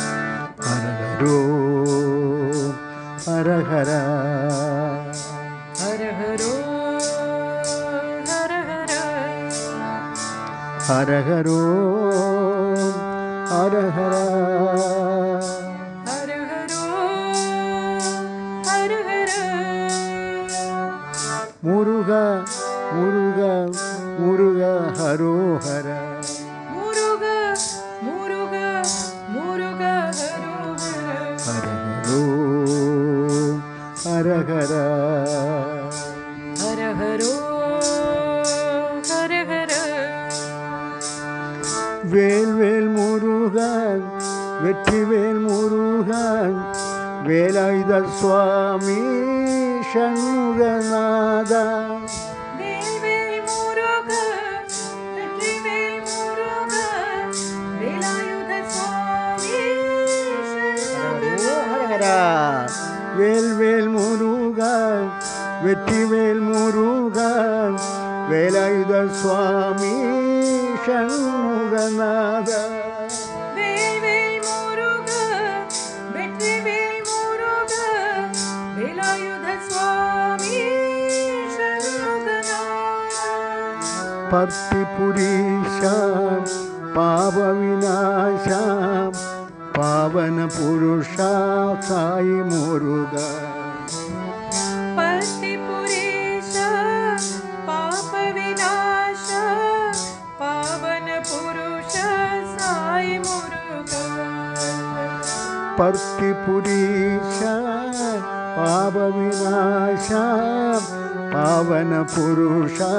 ஹரஹரோ ஹரஹரா ஹரஹரோ ஹரஹரா ஹரஹரோ ஹரஹரா ஹரஹரோ ஹரஹரா முருகா முருகா முருகா ஹரோஹர முருகா முருகா முருகா ஹரோஹர ஹரஹரோ ஹரஹரா ஹரஹரோ ஹரஹரா வேல்வேல் முருகன் வெற்றிவேல் முருகன் வேலாயுத சுவாமி சண்முகநாதா வேல்வேல் முருகா வெற்றிவேல் முருகா வேலாயுத சுவாமி ஹரஹரா வேல்வேல் முருகன் வெற்றிவேல் முருகன் வேலாயுத சுவாமி சண்முகநாதா வேல்வேல் முருகா வெற்றிவேல் முருகா வேலாயுத சுவாமி சண்முகநாதா பர்த்திபுரீஷாம் பாவ விநாசாம் பாவன புருஷா சாய் முருகா பர்த்திபுரீஷா பாப விநாசா பாவன புருஷ சாய் முருகா பர்த்திபுரீஷா பாவ விநாசாம் பாவன புருஷா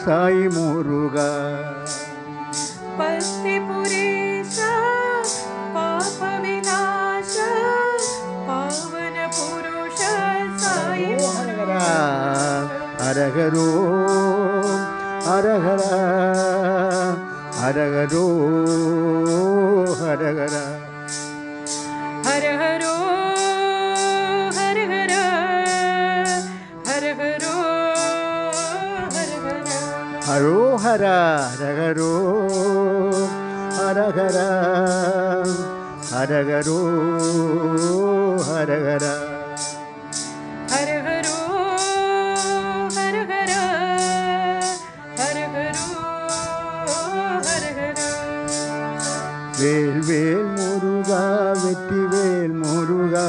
சாய் முருகா பர்த்திபுரீஷா பாப விநாசா பாவன புருஷ சாய் முருகா ஹரஹரோ ஹரஹரா ஹரஹரோ ஹரஹரா ஹரஹரோ ஹரஹரா ஹரஹரோ ஹரஹரா ஹரோஹரா ஹரஹரோ ஹரஹரா ஹரஹரோ ஹரஹரா ஹரஹரோ ஹரஹரா ஹரஹரோ ஹரஹரா வேல்வேல் முருகா வெற்றிவேல் முருகா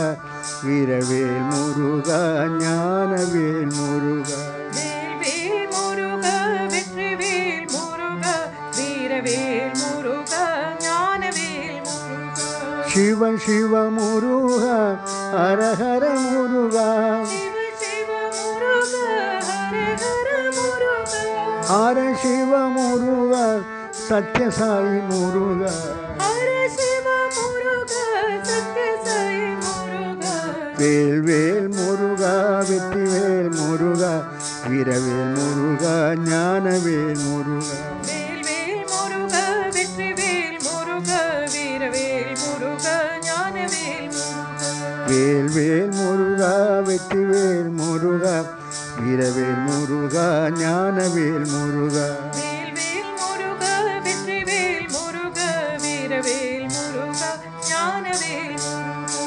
வீரவேல் முருகா ஞானவேல் முருகா வேல்வேல் முருகா வெற்றிவேல் முருகா வீரவேல் முருகா ஞானவேல் முருகா சிவ சிவ முருகா ஹரஹர முருகா சிவ சிவ முருகா ஹரஹர முருகா ஹர சிவ முருகா சத்யசாயி முருகா ஹர சிவ முருகா சத்ய சாய் முருகா வேல்வேல் முருகா வெற்றிவேல் முருகா வீரவேல் முருகா ஞானவேல் முருகா வேல்வேல் முருகா வெற்றிவேல் முருகா வீரவேல் முருகா ஞானவேல் முருகா வேல்வேல் முருகா வெற்றிவேல் முருகா வீரவேல் முருகா ஞானவேல் முருகா வேல்வேல் முருகா வெற்றிவேல் முருகா வீரவேல் முருகா ஞானவேல் முருகா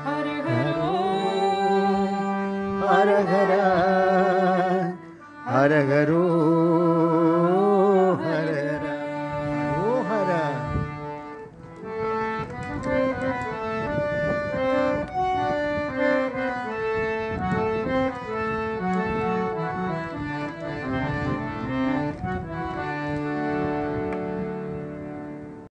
ஹரஹரோ ஹரஹரா ஹரஹரோ